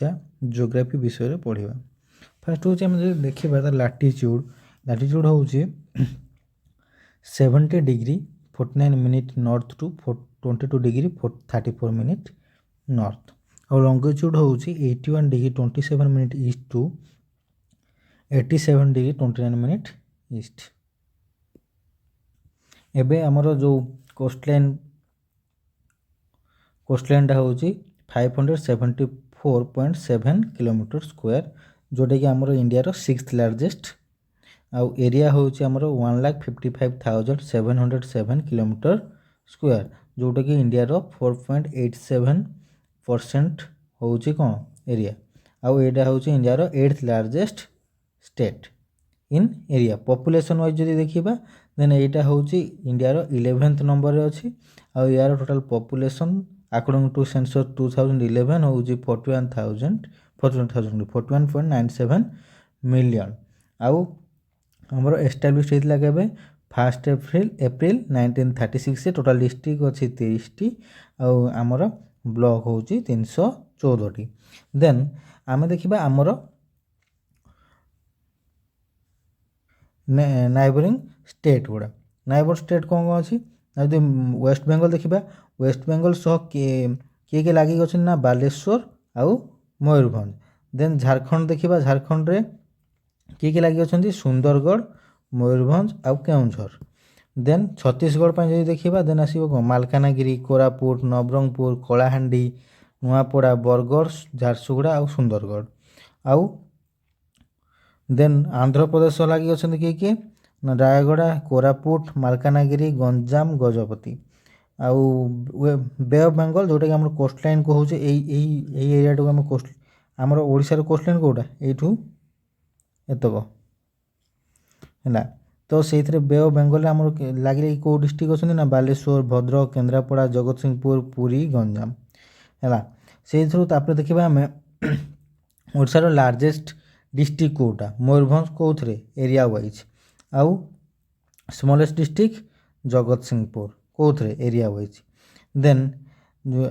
Geography विषय पढ़ा। Fast हूँ आम देखा तो लाटिट्यूड हूँ 70 degree 49 minute north to 22 degree 34 minute north और लंगिट्यूड हूँ 81 degree 27 minute east to 87 degree 29 minute east. एबे हमरो जो कोस्टलाइन हूँ 574.7 किलोमीटर स्क्वायर जोटा कि आमर इंडिया रो 6th लार्जेस्ट आउ एरिया हूँ आमर 1,55,707 किलोमीटर स्क्वायर जोटा कि इंडिया रो 4.87% हूँ कौन एरिया आउ एटा हूँ इंडिया रो 8th largest state in area. Population wise जदि देखिबा देन एटा हूँ इंडिया रो 11th नंबर रे अछि आउ यार total population according to census 2011 हूँ 41.97 मिलियन आउ हमर एस्टाब्लिश होइतला केबे 1 एप्रिल 1936 से टोटल डिस्ट्रिक्ट अछि 30 टी आउ हमर ब्लॉक हूँ 314 टी। देन आमे देखिबा हमर नाइबरिंग स्टेट गुड़ा नाइबर स्टेट कौन कौन अच्छी यदि वेस्ट बेंगल देखा वेस्ट बेंगल सह किए लगे अच्छे ना बालेश्वर आउ मयूरभंज। देन झारखंड देखा झारखंड रे किए लगे अच्छा सुंदरगढ़ मयूरभंज आउ केउंझर। देन छत्तीसगढ़ जो देखा देन आसो कौन मालकानगिरी कोरापुट नवरंगपुर कलाहांडी नुआपड़ा बरगढ़ झारसुगुड़ा आउ सुंदरगढ़ आउ देन आंध्र प्रदेश लगे अच्छा किए ना रायगड़ा कोरापुट मालकानगिरी गंजाम गजपति आउ बे ऑफ बेंगल जोटा कि आम कोस्टलाइन कहूँ एरिया टाक आम कोस्ट आमर ओडिशार कोस्टलाइन कौटा यू एतक है तो से बे ऑफ बेंगल लगे कौ डिस्ट्रिक्ट अच्छा ना बालेश्वर भद्रक केन्द्रापड़ा जगत सिंहपुर पुरी गंजाम है से देखा आम ओडिशार लार्जेस्ट डिस्ट्रिक्ट कौटा मयूरभंज कौन एरिया वाइज आउ स्मॉलेस्ट डिस्ट्रिक्ट जगत सिंहपुर कौन एरिया वाइज। देन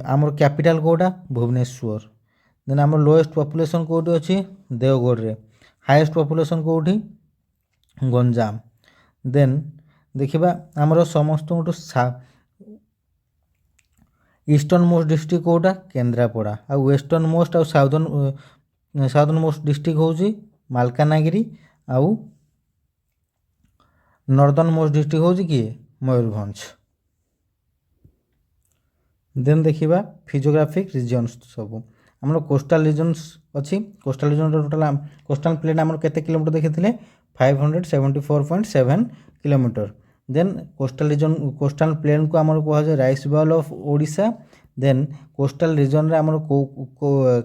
आमर कैपिटल कौटा भुवनेश्वर। देन आमर लोएस्ट पॉपुलेशन कौटी अच्छी देवगढ़ रे हाईएस्ट पॉपुलेशन कौटी गंजाम। देन देखा आमर समस्त ईस्टर्न मोस्ट डिस्ट्रिक्ट कौटा केन्द्रापड़ा आ वेस्टर्न मोस्ट आ साउदर्न मोस्ट डिस्ट्रिक्ट हूँ मालकानगिरी आउ नॉर्दर्न मोस्ट डिस्ट्रिक्ट हूँ किए मयूरभंज। देन देखा फिजियोग्राफिक रिजन्स सब आम कोस्टाल रिजन्स अच्छी coastal region total coastal plane आम केते किलोमीटर देखी 574.7 kilometre. Then coastal region coastal plain को आम कहुए rice bowl of Odisha. Then coastal region रे आमर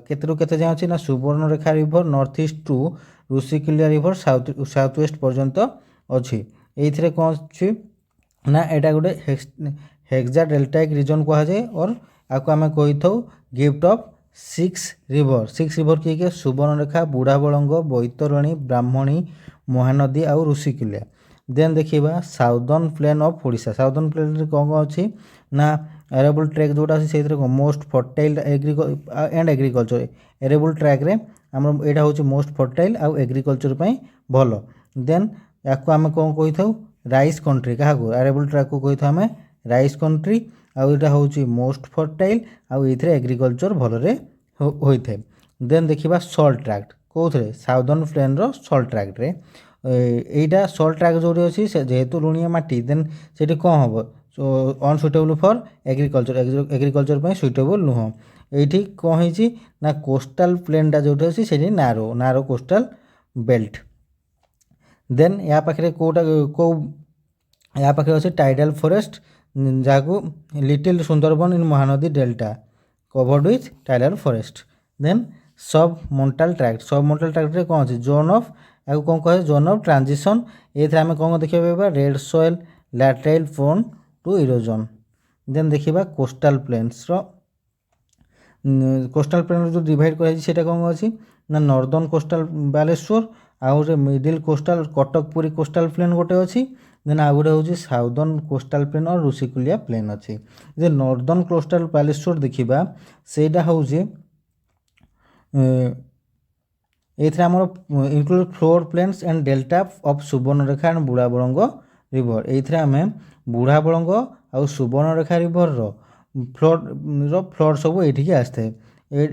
केते रु केते जाए अच्छी ना Subarnarekha river north east to Rushikulya river south west पर्यंत अच्छी ये कौन अच्छी ना यहाँ गोटे हेक्सा डेल्टाइक रिजन कहुए और आपको आम कही था गिफ्ट ऑफ 6 रिवर किए सुवर्णरेखा बुढ़ा बलंग बैतरणी ब्राह्मणी महानदी आउ ऋषिकुल्या। देन देखा southern plain of Odisha southern plain कौन कौन अच्छी ना एरेबल ट्रैक जोटा अच्छे से most fertile and agriculture arable tract रे आम यहाँ हूँ मोस्ट फर्टाइल आउ एग्रीकल्चर भल। देन या आम कौन कही था राइस कंट्री क्या एरेबल ट्रैक को कही था आम राइस कंट्री आउ यहाँ हूँ मोस्ट फर्टाइल आउ ये एग्रीकल्चर भलरे होता है। देन देखा सल्ट ट्रैक्ट कौन साउदर्न प्लेन रो सल्ट ट्रैक्ट रे यहाँ सल्ट ट्रैक जो अच्छी जेहेतु लुणिया माटी देन से कौन हम अनसुटेबल फॉर एग्रीकल्चर सुटेबल नुह ये कौन हो ना कोस्टाल प्लेनटा जो अच्छी से नारो कोस्टाल बेल्ट। देन या पाखे कौटा कौ या पाखे अच्छे टाइडल फॉरेस्ट जहाँ को little Sundarban in Mahanadi delta covered with tidal forest. Then sub montane tract रे कौन अच्छे जोन ऑफ या कौन कहे जोन ऑफ ट्रांजिशन ये आम कौन देखा red soil laterite prone to erosion. Then देखा कोस्टाल प्लेन्स जो डिवाइड कर कौन अच्छी ना नॉर्दर्न कोस्टाल बालेश्वर आउ middle coastal Cuttack Puri coastal plain गोटे अच्छी। देन आउ गोटे हूँ साउदर्न कोस्टाल प्लेन और ऋषिकुल्या प्लेन अच्छी। नॉर्दर्न कोस्टाल बालेश्वर देखा सेटा हूँ ଏଇଥିରେ ଆମର include flood plains and delta of Subarnarekha and Budhabalanga river. ଏଇଥିରେ ଆମେ ବୁଢ଼ାବଳଙ୍ଗ ଆଉ ସୁବର୍ଣ୍ଣରେଖା ରିଭରର ଫ୍ଲୋର ସବୁ ଏଇଠିକି ଆସିଥାଏ।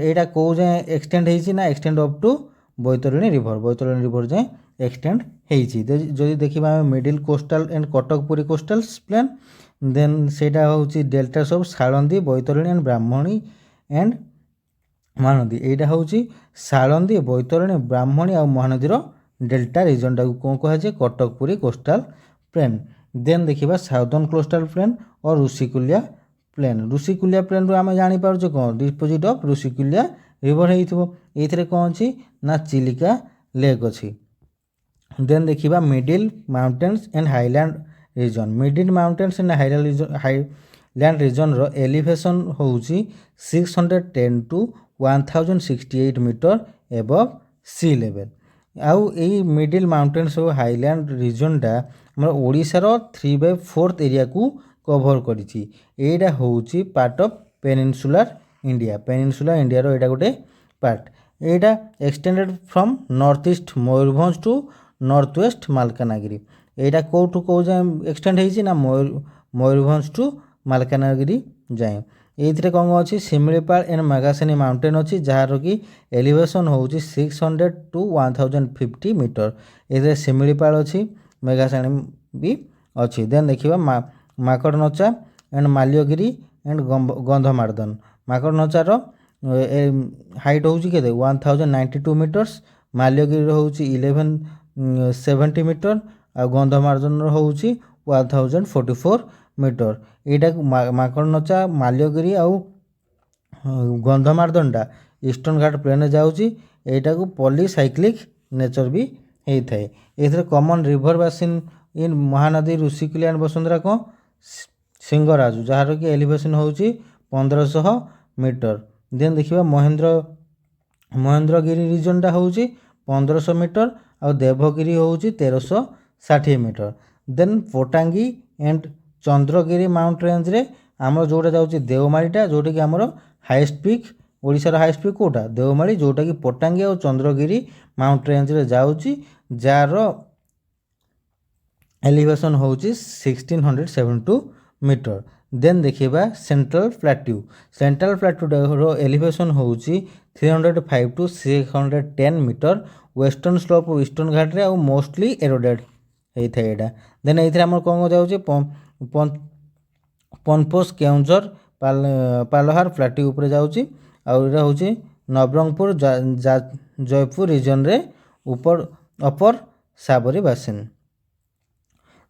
ଏଇଟା କେଉଁ ଯାଏଁ ଏକ୍ସଟେଣ୍ଡ ହେଇଛି ନା extend up to Baitarani river ଯାଏଁ ଏକ୍ସଟେଣ୍ଡ ହେଇଛି। ଯଦି ଦେଖିବା ଆମେ middle coastal and Cuttack Puri coastal plain, then ସେଇଟା ହେଉଛି deltas of Salandi, Baitarani and Brahmani and Mahanadi. ଏଇଟା ହେଉଛି ଶାଳନ୍ଦୀ, ବୈତରଣୀ, ବ୍ରାହ୍ମଣୀ ଆଉ ମହାନଦୀର ଡେଲ୍ଟା ରିଜନଟାକୁ କ'ଣ କୁହାଯାଏ? Cuttack Puri coastal plain. Then ଦେଖିବା ସାଉଦର୍ନ କୋଷ୍ଟାଲ ପ୍ଲେନ୍ ଓ ଋଷିକୁଲ୍ୟା ପ୍ଲେନ୍। ଋଷିକୁଲ୍ୟା ପ୍ଲେନ୍ରୁ ଆମେ ଜାଣିପାରୁଛେ କ'ଣ? ଡିପୋଜିଟ୍ ଅଫ୍ ଋଷିକୁଲ୍ୟା ରିଭର ହେଇଥିବ। ଏଇଥିରେ କ'ଣ ଅଛି ନା ଚିଲିକା ଲେକ୍ ଅଛି। ଦେନ୍ ଦେଖିବା middle mountains and highland region. Middle mountains and highland ରିଜନ୍ର ଏଲିଭେସନ୍ ହେଉଛି 610 to 1068 metre above sea level. ଆଉ ଏଇ ମିଡିଲ୍ ମାଉଣ୍ଟେନ୍ସ ଓ ହାଇଲ୍ୟାଣ୍ଡ ରିଜନ୍ଟା ଆମର ଓଡ଼ିଶାର 3/4 ଏରିଆକୁ କଭର୍ କରିଛି। ଏଇଟା ହେଉଛି part of peninsular India. Peninsular ଇଣ୍ଡିଆର ଏଇଟା ଗୋଟେ ପାର୍ଟ। ଏଇଟା extended from north east Mayurbhanj to north west Malkangiri. ଏଇଟା କେଉଁଠୁ କେଉଁ ଯାଏଁ ଏକ୍ସଟେଣ୍ଡ ହେଇଛି ନା ମୟୂରଭଞ୍ଜ ଟୁ ମାଲକାନଗିରି ଯାଏଁ। ଏଇଥିରେ କ'ଣ ଅଛି? ଶିମିଳିପାଳ ଏଣ୍ଡ ମାଗାସିନି ମାଉଣ୍ଟେନ୍ ଅଛି, ଯାହାର କି ଏଲିଭେସନ୍ ହେଉଛି 600 to 1050 ମିଟର। ଏଥିରେ ଶିମିଳିପାଳ ଅଛି, ମେଘାସାଣୀ ବି ଅଛି। ଦେନ୍ ଦେଖିବା ମାକଡ଼ନଚା ଆଣ୍ଡ ମାଲ୍ୟଗିରି ଆଣ୍ଡ ଗନ୍ଧମାର୍ଦ୍ଦନ। ମାକଡ଼ନଚାର ହାଇଟ୍ ହେଉଛି କେତେ? 1092 ମିଟର୍ସ। ମାଲ୍ୟଗିରିର ହେଉଛି 1170 ମିଟର ଆଉ ଗନ୍ଧମାର୍ଦ୍ଦନର ହେଉଛି 1044 ମିଟର। ଏଇଟାକୁ ମାକଡ଼ନଚା, ମାଲ୍ୟଗିରି ଆଉ ଗନ୍ଧମାର୍ଦ୍ଦନଟା ଇଷ୍ଟର୍ଣ୍ଣ ଘାଟ ପ୍ଲେନ୍ରେ ଯାଉଛି। ଏଇଟାକୁ ପଲିସାଇକ୍ଲିକ୍ ନେଚର ବି ହେଇଥାଏ। ଏଥିରେ common river basin in Mahanadi, Rushikulya and Basundhara କ'ଣ? ସିଂହରାଜ, ଯାହାର କି ଏଲିଭେସନ୍ ହେଉଛି 1500 ମିଟର। ଦେନ୍ ଦେଖିବା ମହେନ୍ଦ୍ରଗିରି ରିଜନ୍ଟା ହେଉଛି 1500 ମିଟର ଆଉ ଦେବଗିରି ହେଉଛି 1360 metre. Then Patangi and Chandragiri mount ରେଞ୍ଜରେ ଆମର ଯେଉଁଟା ଯାଉଛି ଦେଓମାଳିଟା, ଯେଉଁଟାକି ଆମର ହାଇଏଷ୍ଟ ପିକ୍, ଓଡ଼ିଶାର ହାଇଏଷ୍ଟ ପିକ୍ କେଉଁଟା? ଦେଓମାଳି, ଯେଉଁଟାକି ପଟାଙ୍ଗୀ ଆଉ ଚନ୍ଦ୍ରଗିରି ମାଉଣ୍ଟ ରେଞ୍ଜରେ ଯାଉଛି, ଯାହାର ଏଲିଭେସନ୍ ହେଉଛି 1672 ମିଟର। ଦେନ୍ ଦେଖିବା ସେଣ୍ଟ୍ରାଲ ପ୍ଲାଟ୍ୟୁ। ସେଣ୍ଟ୍ରାଲ ପ୍ଲାଟ୍ୟୁର ଏଲିଭେସନ୍ ହେଉଛି 305 to 610 metre. Western slope eastern ଘାଟରେ ଆଉ ମୋଷ୍ଟଲି ଏରୋଡେଡ୍ ହେଇଥାଏ ଏଇଟା। ଦେନ୍ ଏଇଥିରେ ଆମର କ'ଣ ଯାଉଛି? ପନପୋଷ, କେଉଁଝର, ପାଲହାର ପ୍ଲାଟ୍ୟୁ ଉପରେ ଯାଉଛି। ଆଉ ଏଇଟା ହେଉଛି ନବରଙ୍ଗପୁର, ଜୟପୁର ରିଜନ୍ରେ ଅପର ସାବରୀ ବାସିନ୍।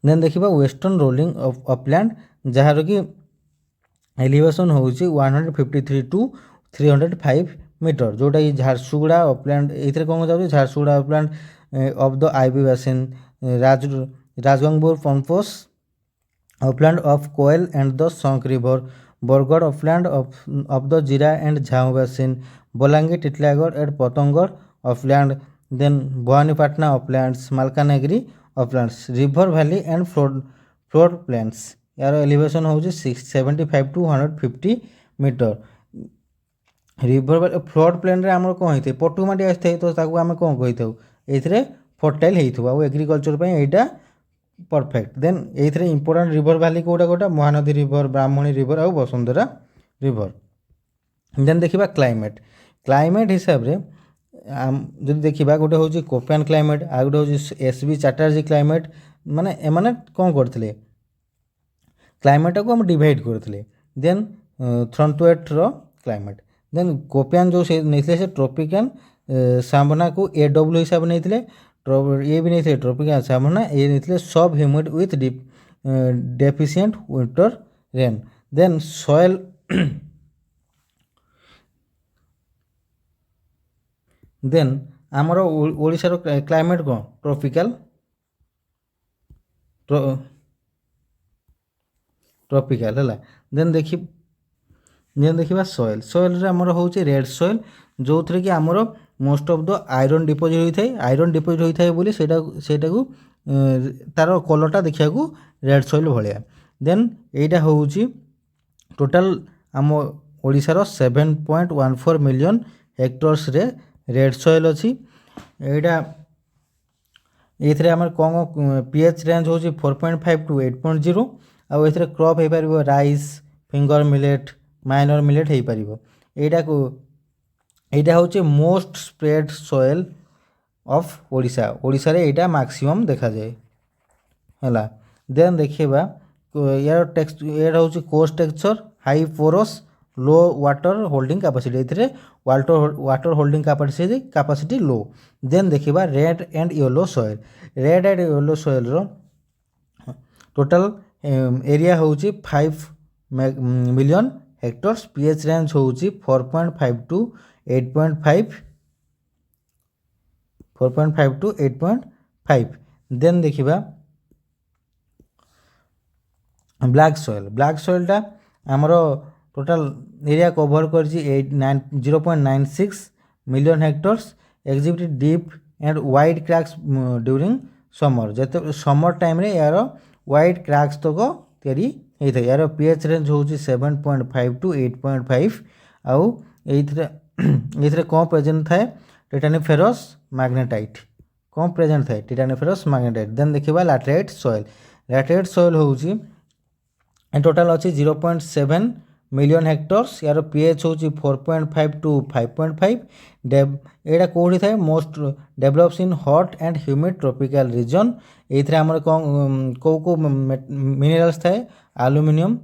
ଦେନ୍ ଦେଖିବା ୱେଷ୍ଟର୍ଣ୍ଣ ରୋଲିଂ ଅପଲ୍ୟାଣ୍ଡ, ଯାହାର କି ଏଲିଭେସନ୍ ହେଉଛି 153 to 305 ମିଟର, ଯେଉଁଟାକି ଝାରସୁଗୁଡ଼ା ଅପଲ୍ୟାଣ୍ଡ। ଏଇଥିରେ କ'ଣ ଯାଉଛି? Jharsuguda upland of the Ib basin, Rajgangpur Panposh upland of Koel and the Sankh river, Bargarh upland of the Jira and Jhaun basin, Bolangir, Titilagarh and Patnagarh upland. Then Bhawanipatna uplands, Malkangiri uplands, river valley and flood plains. यार एलिवेशन होची 75 to 150 metre. River flood plain रे हमर कोन हेते पटुमाटी आस्थे तो ताकू हम कोन कहिथौ एथरे फर्टाइल हेइथौ आ agriculture पय एटा परफेक्ट। देन एथरे इंपोर्टेंट रिवर वैली कोटा कोटा महानदी रिवर, ब्राह्मणी रिवर और वसुंधरा रिवर। देन देखिबा क्लाइमेट हिसाब रे जदि देखिबा गोटे होची कोपियन क्लाइमेट आ गोटे होची एसबी चैटर्जी क्लाइमेट, माने एमाने कोन करथिले क्लाइमेट को हम डिवाइड करथिले। देन थ्रंटवेट रो क्लाइमेट, देन कोपियन जो से नेथले से ट्रॉपिकल सामना को एडब्ल्यू हिसाब नेथले, ये भी नेथले ट्रॉपिकल सामना, ये नेथले सब humid with deficient winter rain. Then soil then आमर ओडिशा रो क्लाइमेट को ट्रॉपिकल ट्रॉपिकल है। देन देखिबा सॉइल रे हमर होचे रेड सॉइल, जो थरे कि हमर most of the iron deposit होई थाए। आयरन डिपोजिट होई थाए बोली सेटा को तार कलरटा देखिया को रेड सॉइल भलिया। देन एटा होची टोटल हम ओडिसा रो 7.14 मिलियन हेक्टर्स रे रेड सॉइल अच्छी एटा ये आम कौन पीएच रेंज हूँ 4.5 टू 8.0 आउ ए क्रॉप हो पार rice finger millet minor millet हो पार यहाँ को यहाँ हूँ most spread soil of Odisha Odisha रे एटा मैक्सिमम देखा जाए है देन देखिए यार टेक्स्ट यार हूँ कोस्ट texture high porous low water holding capacity ये water holding capacity low then देखिए red and yellow soil red and yellow soil रो टोटल एरिया हूँ 5 मिलियन हेक्टर्स पीएच रेंज हूँ 4.5 टू 8.5 4.5 टू 8.5 देन देखिए ब्लैक सॉइलटा आमर टोटल एरिया कवर कर 0.96 million hectares exhibit deep and wide cracks during summer जो summer time रे यार वाइड क्रैक्स तक तैयारी होता है यार पीएच रेंज हूँ 7.5 टू 8.5 आउ ये कौन प्रेजेंट थाए टाइटानिफेरस मैग्नेटाइट कौन प्रेजेंट थाए टाइटानिफेरस मैग्नेटाइट देन देखिए लैटेराइट सॉइल हूँ टोटाल अच्छी 0.7 मिलियन हेक्टर्स यार पीएच हूँ 4.5 टू 5.5 यहाँ कौटी थाए most develops in hot and humid tropical region ये आम कौ मिनरल्स थाए एल्युमिनियम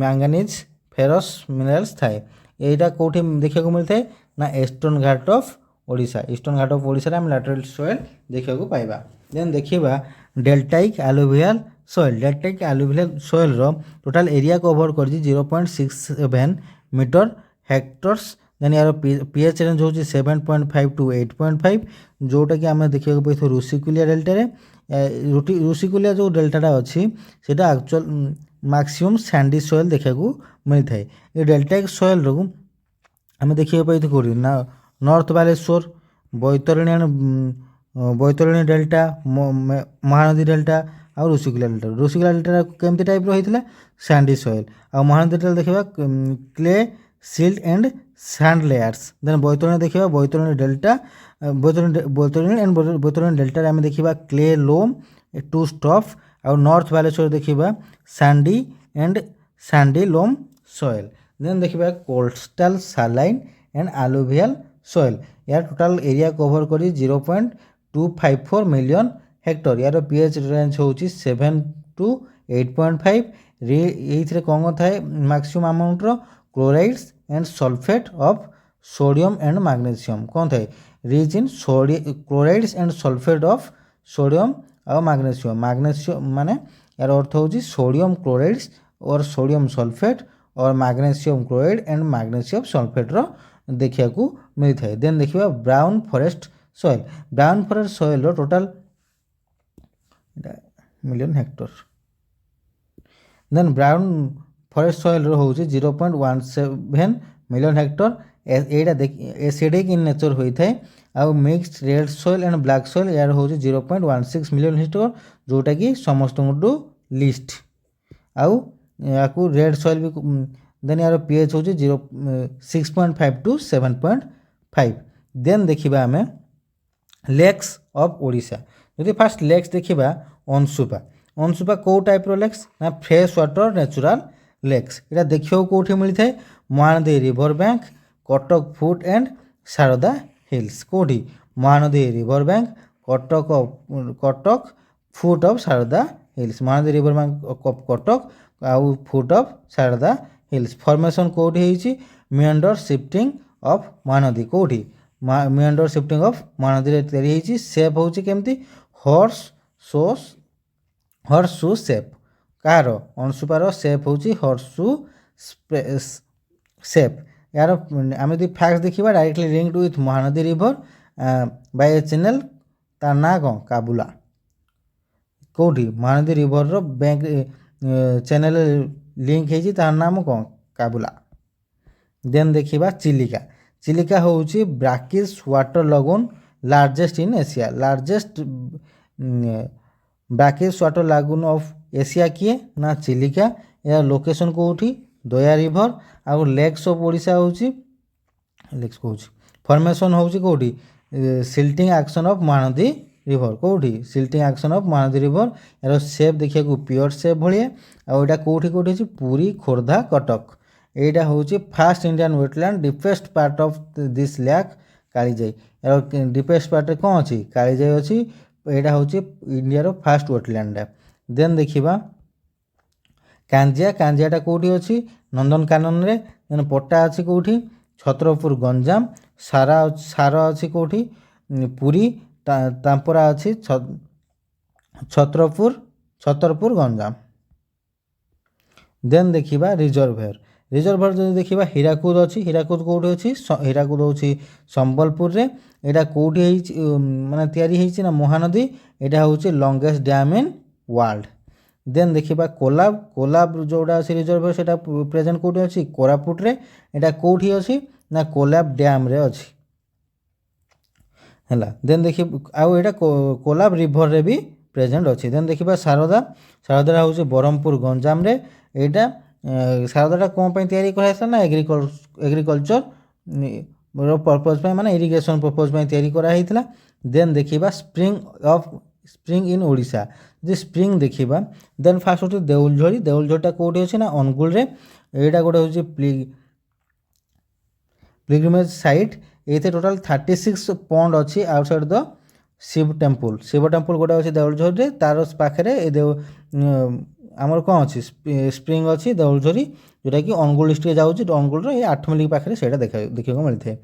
मैंगानीज फेरस मिनरल्स थाए यहाँ कौटी देखा मिलता है ना ईस्टर्न घाट ऑफ ओडिशा आम लैटेराइट सॉइल देखा पाइबा देन देखिए डेल्टाइक एलुवियल सॉइल रो टोटाल एरिया कवर कर 0.67 मीटर हेक्टर्स देन यार पीएच रेंज हूँ 7.5 टू 8.5 जोटा कि आम देखा पाई ऋषिकुलिया डेल्टा ऋषिकुलिया जो डेल्टाटा अच्छी सेटा एक्चुअल मैक्सिमम सैंडी सॉइल देखा मिलता है ये डेल्टाइक सॉइल रो आम देखा पाई कौटी ना north Baleswar Baitarani delta Mahanadi delta और ऋषिकुलिया डेल्टा केमती टाइप होता सैंडी सॉइल आ महानदी डेल्टा देखा clay silt and sand layers then Baitarani देखा बैतरणी डेल्टा बैतरणी डेल्टा आम देखा क्ले लोम टू स्टफ आ नॉर्थ बालेश्वर देखा sandy and sandy loam soil then देखा coastal saline and alluvial soil यार टोटाल एरिया कवर करी 0.254 मिलियन हेक्टर यार पीएच रेंज हूँ 7 टू 8.5 ये कौन थाए maximum amount chlorides and sulphate of sodium and magnesium कौन थाए rich in chlorides and sulphate of sodium और मैग्नेशियम माने यार अर्थ हूँ सोडियम क्लोराइड्स और सोडियम सल्फेट और magnesium chloride and magnesium sulphate देखा मिलता है देन देखिए brown forest soil total million hectare then brown forest soil हूँ 0.17 मिलियन हेक्टर यहाँ एसिडिक इन नेचर होता है आउ mixed red soil and black soil यार हूँ 0.16 मिलियन हेक्टर जोटा कि समस्त लिस्ट आउ या रेड सॉइल भी देन यार पीएच हूँ 6.5 टू 7.5 देन देखा आम लेक्स ऑफ ओडिशा यदि फास्ट लेक्स देखा अंशुपा कौ टाइप लेक्स ना फ्रेश वाटर नेचुरल लेक्स यहाँ देखा कौटी मिलता है Mahanadi river bank Cuttack foot and Sarada hills कौटी Mahanadi river bank Cuttack foot of Sarada hills Mahanadi river bank of Cuttack आउ foot of Sarada hills formation कौटी होती मिएंडर शिफ्टिंग ऑफ महानदी कौटी मिएंडर शिफ्टिंग ऑफ महानदी तैयारी सेप हूँ केमती हॉर्सशू सेप कार अंशुपार सेप हूँ हॉर्सशू सेप यार आम जो फैक्ट देखा directly linked with Mahanadi river by a channel तार ना कौन काबुला कौटी Mahanadi river bank channel link है तार नाम कौन काबुला देन देखा चिलिका हूँ brackish water lagoon largest in Asia largest brackish water lagoon of Asia किए ना चिलिका या लोकेशन कौटी दया रिवर आउ लेक्स ऑफ ओडिशा हूँ लेक्स कहूँ फॉर्मेशन होउची कोठी silting action of Mahanadi river कोठी silting action of Mahanadi river यार शेप देखिया को प्योर शेप भलिया आ एटा कोठी कोठी अछि पुरी खोर्धा कटक एटा होउची first Indian wetland deepest part of this lake Kalijai यार डीपेस्ट पार्ट रे कोन अछि कालीजाई अछि एटा होउची इंडिया रो फास्ट वेटलैंड देन देखिबा कांजियाटा कोठी अछि नंदनकानन रे देन पट्टा अछि कोठी छत्रपुर गंजाम सार अछि कोठी पुरी तांपरा अछि छतरपुर गंजाम देन देखिबा रिजर्भर जो देखिबा हीराकुद अछि हीराकुद कोठी अछि हीराकुद अछि संबलपुर रे एटा कोठी माने तयारी हेछि ना महानदी एटा होछि longest dam in world then देखिबा कोलाब जोड़ा अछि रिजर्भर सेटा प्रेजेंट कोठी अछि कोरापुट रे एटा कोठी अछि ना कोलाब डैम रे अछि हला देन देखि आउ एटा कोलाब रिवर रे भी प्रेजेंट अछि देन देखिबा शारदा होछि बरहमपुर गंजाम रे एटा शारदाटा कोन पय तयारी करा हैसा ना एग्रीकल्चर रो पर्पस पय माने इरिगेशन पर्पस पय तयारी करा हैतला देन देखिबा spring in Odisha J spring देखिबा देन फास्ट होछि देउलझोरीटा कोठी अछि ना अनुगुल रे एटा गोटे होछि पिलग्रिमेज साइट एथे टोटल 36 पॉन्ड अछि आउटसाइड द शिव टेम्पल गोटे अछि देउलझोरी रे तार पाखरे ए हमर कोन अछि स्प्रिंग अछि देउलझोरी जोटा कि अनुगुल डिस्ट्रिक्ट जाउछि अनुगुल रे 8 मिली पाखरे सेटा देखियो को मिलथे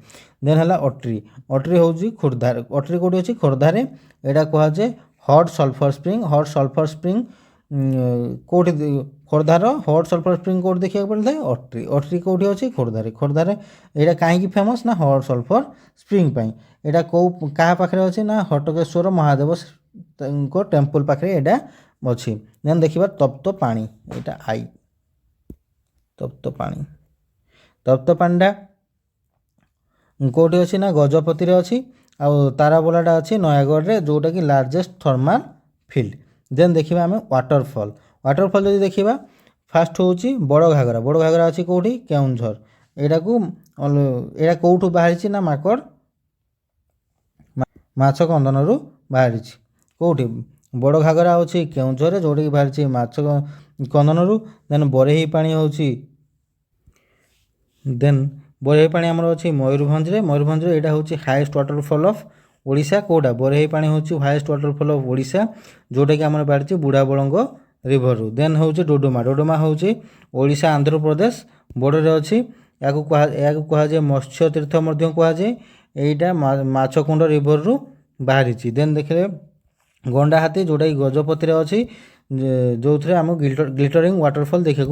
देन हला अट्री होउछि खोर्धा अट्री कोठी अछि खोर्धा रे एटा कहै जे हॉट सल्फर स्प्रिंग कोठी खोर्धार हॉट सल्फर स्प्रिंग कोठी देखिया पड़े अट्री कोठी अछि खोर्धा रे एटा काहे की फेमस ना हॉट सल्फर स्प्रिंग पई एटा को कहा पाखरे अछि ना हटकेश्वर महादेव को टेम्पल पाखरे एटा अछि देन देखिबा तप्त पानी एटा आई तप्त पांडा कोठी अछि ना गजपति रे अछि आ ताराबोलाटा अछि नयागढ़ रे जोटा कि लार्जेस्ट थर्मल फील्ड देन देखिबा हमें वाटरफॉल जदि देखिबा फास्ट होउची बड़ घागरा अछि कोठी केउंझर एटा कोठु बाहरिछि ना माछ कंदन रु बाहरिछि कोठी बड़ घागरा अछि केउंझर रे जोटा कि बाहरिछि माछ कंदन रु देन बरेही पानी होउची देन बरेही पानी हमर अछि मयूरभंज रे एटा होउची हाईएस्ट वाटरफॉल ऑफ ओडिशा कोडा बरेही पानी होउची हाईएस्ट वाटरफॉल ऑफ ओडिशा जोटा कि हमर बाहरिछि बुढ़ा बळंग रिवर रु देन होउची डोडोमा होउची ओडिशा आंध्र प्रदेश बॉर्डर रे अछि याकु कहा जे मत्स्य तीर्थ मध्य कहा जे एटा माछकुंड रिवर रु बाहरिछि देन देखले गंडा हाथी जोटा कि गजपति रे अछि जो थे आम ग्लिटरिंग वाटरफॉल देखा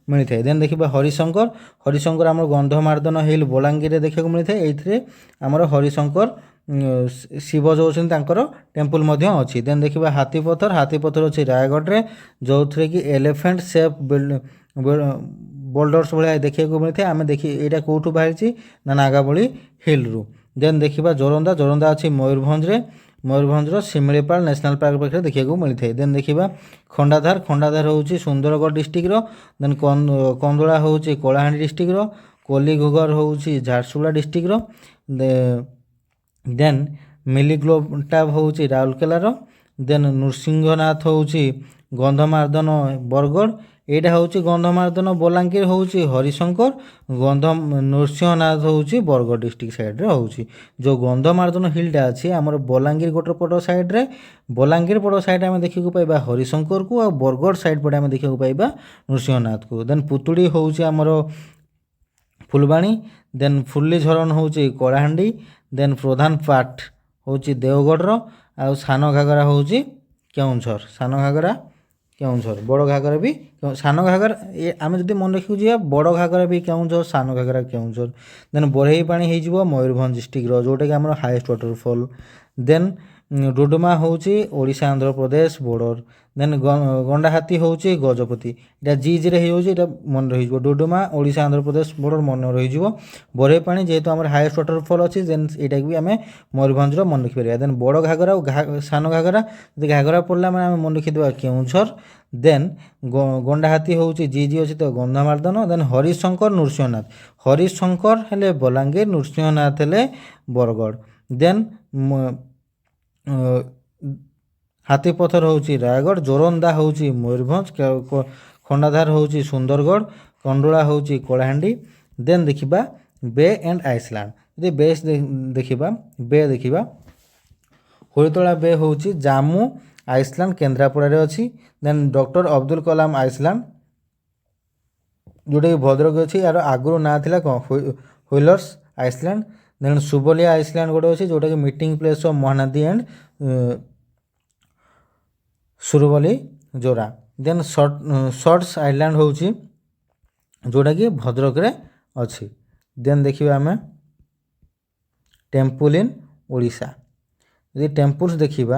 मिलता है देन देखिए हरिशंकर आम गंधमार्दन हिल बलांगीर देखा मिलता है ये आमर हरिशंकर शिव जो टेम्पल अच्छी देन देखिए हाथीपथर अच्छी रायगढ़ रे जो थे कि एलिफेंट शेप बोल्डर्स भाया देखा मिलता है आम देखिए यहाँ कौटू बाहरी ना नागाबली हिल रु देन देखा जोरंदा अच्छी मयूरभंज शिमिलीपाल नेशनल पार्क पाखे देखा मिलता है देन देखा खंडाधार हूँ सुंदरगढ़ डिस्ट्रिक्ट देन कंदला हूँ कलाहांडी डिस्ट्रिक्ट कोलीघुगर हूँ झारसुगुड़ा डिस्ट्रिक्ट देन मिलीग्लोटाब हूँ राउरकेलार देन नृसिंहनाथ हूँ गंधमार्दन बरगढ़ एटा हूँ गंधमार्दन बलांगीर हूँ हरिशंकर नृसिंहनाथ हूँ बरगढ़ डिस्ट्रिक्ट साइड रे हूँ जो गंधमार्दन हिलटा अच्छी आमर बलांगीर गोटे पट साइड रे बलांगीर पट साइड आम देखा पाइबा हरिशंकर को आ बरगढ़ साइड पटे आम देखा पाइबा नृसिंहनाथ को देन पुतुड़ी हूँ आमर फुलबाणी देन फुल्ली झरण हूँ कलाहांडी देन प्रधान पाठ हूँ देवगढ़ आ सान घागरा हूँ केउंझर बड़ घागरा भी सान घागरा आम जब मन रखी जा बड़ घागरा भी केउंझर सान घागरा केउंझर देन बरेही पानी हो मयूरभंज डिस्ट्रिक्ट जोटा कि आम हाईएस्ट वाटरफॉल देन ଡୁଡୁମା ହେଉଛି ଓଡ଼ିଶା ଆନ୍ଧ୍ରପ୍ରଦେଶ ବର୍ଡ଼ର। ଦେନ୍ ଗଣ୍ଡାହାତୀ ହେଉଛି ଗଜପତି। ଏଇଟା ଜିରେ ହେଇଯାଉଛି, ଏଇଟା ମନେ ରହିଯିବ। ଡୁଡୁମା ଓଡ଼ିଶା ଆନ୍ଧ୍ରପ୍ରଦେଶ ବର୍ଡ଼ର ମନେ ରହିଯିବ। ବରେଇ ପାଣି ଯେହେତୁ ଆମର ହାଏଷ୍ଟ ୱାଟରଫଲ୍ ଅଛି, ଦେନ୍ ଏଇଟାକୁ ବି ଆମେ ମୟୂରଭଞ୍ଜର ମନେ ରଖିପାରିବା। ଦେନ୍ ବଡ଼ ଘାଗରା ଆଉ ସାନ ଘାଗରା, ଯଦି ଘାଗରା ପଡ଼ିଲା ମାନେ ଆମେ ମନେ ରଖିଦେବା କେଉଁଝର। ଦେନ୍ ଗଣ୍ଡାହାତୀ ହେଉଛି ଜି ଅଛି ତ ଗନ୍ଧମାର୍ଦ୍ଦନ। ଦେନ୍ ହରିଶଙ୍କର ନୃସିଂହନାଥ, ହରିଶଙ୍କର ହେଲେ ବଲାଙ୍ଗୀର, ନୃସିଂହନାଥ ହେଲେ ବରଗଡ଼। ଦେନ୍ ହାତୀପଥର ହେଉଛି ରାୟଗଡ଼, ଜୋରନ୍ଦା ହେଉଛି ମୟୂରଭଞ୍ଜ, ଖଣ୍ଡାଧାର ହେଉଛି ସୁନ୍ଦରଗଡ଼, କଣ୍ଡୁଳା ହେଉଛି କଳାହାଣ୍ଡି। ଦେନ୍ ଦେଖିବା ବେ ଆଣ୍ଡ ଆଇସଲ୍ୟାଣ୍ଡ। ଯଦି ଦେଖିବା ହୋଳିତଳା ବେ ହେଉଛି ଜାମ୍ମୁ ଆଇସଲ୍ୟାଣ୍ଡ କେନ୍ଦ୍ରାପଡ଼ାରେ ଅଛି। Then doctor Abdul Kalam island ଯେଉଁଟାକି ଭଦ୍ରକ ଅଛି, ଏହାର ଆଗରୁ ନାଁ ଥିଲା କ'ଣ Wheeler's island. Then Subalia island ଗୋଟେ ଅଛି ଯେଉଁଟାକି meeting place of Mahanadi and Surubali Jora. Then Short's island ହେଉଛି ଯେଉଁଟାକି ଭଦ୍ରକରେ ଅଛି। ଦେନ୍ ଦେଖିବା ଆମେ ଟେମ୍ପୁଲ ଇନ୍ ଓଡ଼ିଶା। ଯଦି ଟେମ୍ପୁଲ୍ସ ଦେଖିବା,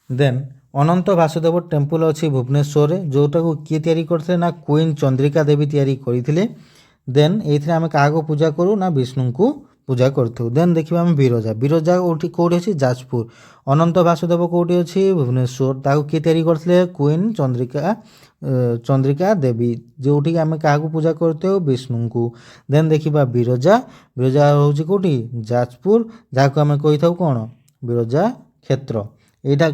ଦେନ୍ ଅନନ୍ତ ବାସୁଦେବ ଟେମ୍ପୁଲ ଅଛି ଭୁବନେଶ୍ୱରରେ, ଯେଉଁଟାକୁ କିଏ ତିଆରି କରିଥିଲେ ନା କୁଇନ୍ ଚନ୍ଦ୍ରିକା ଦେବୀ ତିଆରି କରିଥିଲେ। ଦେନ୍ ଏଇଥିରେ ଆମେ କାହାକୁ ପୂଜା କରୁ ନା ବିଷ୍ଣୁଙ୍କୁ ପୂଜା କରିଥାଉ। ଦେନ୍ ଦେଖିବା ଆମେ ବିରଜା। ବିରଜା କେଉଁଠି ଅଛି? ଯାଜପୁର। ଅନନ୍ତ ବାସୁଦେବ କେଉଁଠି ଅଛି? ଭୁବନେଶ୍ୱର। ତାକୁ କିଏ ତିଆରି କରିଥିଲେ? କୁଇନ୍ ଚନ୍ଦ୍ରିକା ଦେବୀ, ଯେଉଁଠିକି ଆମେ କାହାକୁ ପୂଜା କରିଥାଉ? ବିଷ୍ଣୁଙ୍କୁ। ଦେନ୍ ଦେଖିବା ବିରଜା। ବିରଜା ହେଉଛି କେଉଁଠି? ଯାଜପୁର, ଯାହାକୁ ଆମେ କହିଥାଉ କ'ଣ? ବିରଜା କ୍ଷେତ୍ର। ଏଇଟା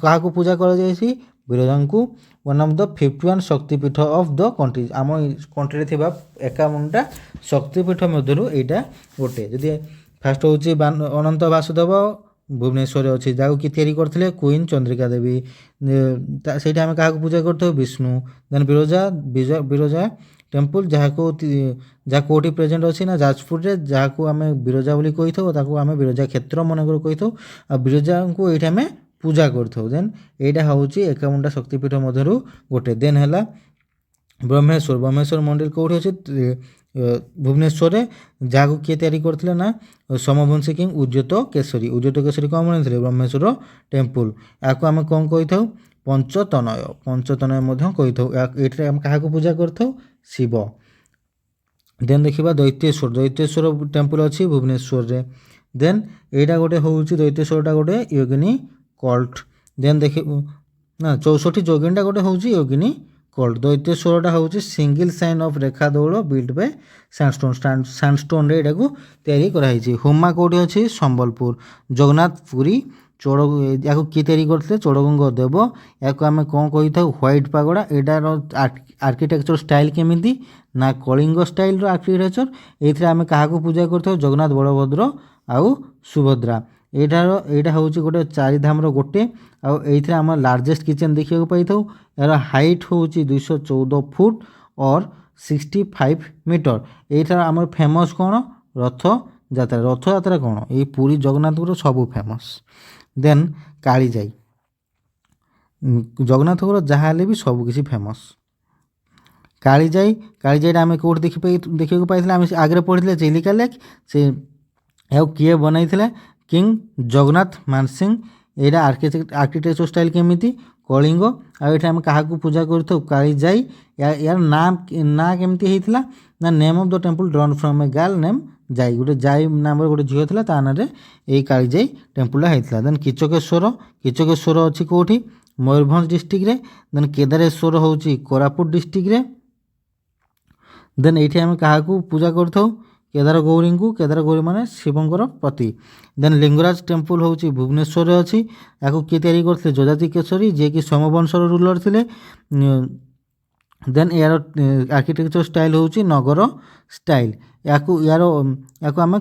କାହାକୁ ପୂଜା କରାଯାଇଛି? ବିରଜାଙ୍କୁ। ୱାନ୍ ଅଫ୍ ଦ 51 ଶକ୍ତିପୀଠ ଅଫ୍ ଦ କଣ୍ଟ୍ରି। ଆମ କଣ୍ଟ୍ରିରେ ଥିବା 51ଟା ଶକ୍ତିପୀଠ ମଧ୍ୟରୁ ଏଇଟା ଗୋଟେ। ଯଦି ଫାଷ୍ଟ ହେଉଛି ଅନନ୍ତ ବାସୁଦେବ ଭୁବନେଶ୍ୱରରେ ଅଛି, ଯାହାକୁ କି ତିଆରି କରିଥିଲେ? କୁଇନ୍ ଚନ୍ଦ୍ରିକା ଦେବୀ। ସେଇଟା ଆମେ କାହାକୁ ପୂଜା କରିଥାଉ? ବିଷ୍ଣୁ। ଦେନ୍ ବିରଜା ଟେମ୍ପୁଲ, ଯାହା କେଉଁଠି ପ୍ରେଜେଣ୍ଟ ଅଛି ନା ଯାଜପୁରରେ, ଯାହାକୁ ଆମେ ବିରଜା ବୋଲି କହିଥାଉ, ତାକୁ ଆମେ ବିରଜା କ୍ଷେତ୍ର ମନେକରି କହିଥାଉ। ଆଉ ବିରଜାଙ୍କୁ ଏଇଠି ଆମେ ପୂଜା କରିଥାଉ। ଦେନ୍ ଏଇଟା ହେଉଛି 51ଟା ଶକ୍ତିପୀଠ ମଧ୍ୟରୁ ଗୋଟେ। ଦେନ୍ ହେଲା ବ୍ରହ୍ମେଶ୍ୱର। ବ୍ରହ୍ମେଶ୍ୱର ମନ୍ଦିର କେଉଁଠି ଅଛି? ଭୁବନେଶ୍ୱରରେ, ଯାହାକୁ କିଏ ତିଆରି କରିଥିଲେ ନା ସମବଂଶୀ କିଙ୍ଗ ଉଦ୍ୟୋତ କେଶରୀ। ଉଦ୍ୟୋତ କେଶରୀ କ'ଣ ବନେଇଥିଲେ? ବ୍ରହ୍ମେଶ୍ୱର ଟେମ୍ପୁଲ। ଏହାକୁ ଆମେ କ'ଣ କହିଥାଉ? ପଞ୍ଚତନୟ ମଧ୍ୟ କହିଥାଉ। ଏଇଥିରେ ଆମେ କାହାକୁ ପୂଜା କରିଥାଉ? ଶିବ। ଦେନ୍ ଦେଖିବା ଦୈତ୍ୟେଶ୍ୱର। ଦୈତ୍ୟେଶ୍ୱର ଟେମ୍ପୁଲ ଅଛି ଭୁବନେଶ୍ୱରରେ। ଦେନ୍ ଏଇଟା ଗୋଟେ ହେଉଛି ଦୈତ୍ୟେଶ୍ୱରଟା ଗୋଟେ ୟୋଗିନୀ କଲ୍ଟ। ଦେନ୍ ନା 64 ଯୋଗିନୀଟା ଗୋଟେ ହେଉଛି ୟୋଗିନୀ କଲ୍ଟ। ଦୈତ୍ୟେଶ୍ୱରଟା ହେଉଛି ସିଙ୍ଗଲ ସାଇନ୍ ଅଫ୍ ରେଖା ଦୌଡ଼ ବିଲ୍ଡ ବାଇ ସାଣ୍ଡଷ୍ଟୋନ୍ରେ ଏଇଟାକୁ ତିଆରି କରାହେଇଛି। ହୁମା କେଉଁଠି ଅଛି? ସମ୍ବଲପୁର। ଜଗନ୍ନାଥ ପୁରୀ ୟାକୁ କିଏ ତିଆରି କରିଥିଲେ? ଚୋଡ଼ଗଙ୍ଗ ଦେବ। ୟାକୁ ଆମେ କ'ଣ କହିଥାଉ? White pagoda. ଏଇଟାର ଆର୍କିଟେକ୍ଚର ଷ୍ଟାଇଲ୍ କେମିତି ନା କଳିଙ୍ଗ ଷ୍ଟାଇଲ୍ର ଆର୍କିଟେକ୍ଚର। ଏଇଥିରେ ଆମେ କାହାକୁ ପୂଜା କରିଥାଉ? ଜଗନ୍ନାଥ, ବଳଭଦ୍ର ଆଉ ସୁଭଦ୍ରା। ଏଇଟା ହେଉଛି ଗୋଟେ ଚାରିଧାମର ଗୋଟେ। ଆଉ ଏଇଥିରେ ଆମର ଲାର୍ଜେଷ୍ଟ କିଚେନ୍ ଦେଖିବାକୁ ପାଇଥାଉ। ଏହାର ହାଇଟ୍ ହେଉଛି 214 ଫୁଟ ଅର୍ 65 ମିଟର। ଏଇଥିରେ ଆମର ଫେମସ୍ କ'ଣ? ରଥଯାତ୍ରା। ରଥଯାତ୍ରା କ'ଣ? ଏଇ ପୁରୀ ଜଗନ୍ନାଥଙ୍କର ସବୁ ଫେମସ୍। ଦେନ୍ କାଳିଜାଇ। ଜଗନ୍ନାଥଙ୍କର ଯାହା ହେଲେ ବି ସବୁ କିଛି ଫେମସ୍। କାଳିଜାଇଟା ଆମେ କେଉଁଠି ଦେଖିବାକୁ ପାଇଥିଲେ? ଆମେ ଆଗରେ ପଢ଼ିଥିଲେ ଚିଲିକା ଲେକ୍। ସେ ଏହାକୁ କିଏ ବନାଇଥିଲେ? କିଙ୍ଗ ଜଗନ୍ନାଥ ମାନସିଂ। ଏଇଟା ଆର୍କିଟେକ୍ଚର ଷ୍ଟାଇଲ୍ କେମିତି? କଳିଙ୍ଗ। ଆଉ ଏଠି ଆମେ କାହାକୁ ପୂଜା କରିଥାଉ? କାଳିଜାଇ। ୟାର ନାଁ କେମିତି ହେଇଥିଲା ନା name of the temple drone from A girl name ଜାଇ। ଗୋଟେ ଜାଇ ନାମର ଗୋଟେ ଝିଅ ଥିଲା, ତା ନାଁରେ ଏଇ କାଳିଜାଇ ଟେମ୍ପୁଲଟା ହେଇଥିଲା। ଦେନ୍ କିଚକେଶ୍ୱର ଅଛି କେଉଁଠି? ମୟୂରଭଞ୍ଜ ଡିଷ୍ଟ୍ରିକ୍ଟରେ। ଦେନ୍ କେଦାରେଶ୍ୱର ହେଉଛି କୋରାପୁଟ ଡିଷ୍ଟ୍ରିକ୍ଟରେ। ଦେନ୍ ଏଇଠି ଆମେ କାହାକୁ ପୂଜା କରିଥାଉ? କେଦାର ଗୌରୀଙ୍କୁ। କେଦାର ଗୌରୀ ମାନେ ଶିବଙ୍କର ପତି। ଦେନ୍ ଲିଙ୍ଗରାଜ ଟେମ୍ପୁଲ ହେଉଛି ଭୁବନେଶ୍ୱରରେ ଅଛି। ୟାକୁ କିଏ ତିଆରି କରିଥିଲେ? ଯଯାତି କେଶରୀ, ଯିଏକି ସୋମବଂଶର ରୁଲର ଥିଲେ। ଦେନ୍ ଏହାର ଆର୍କିଟେକ୍ଚର ଷ୍ଟାଇଲ୍ ହେଉଛି ନଗର ଷ୍ଟାଇଲ୍। ୟାକୁ ଆମେ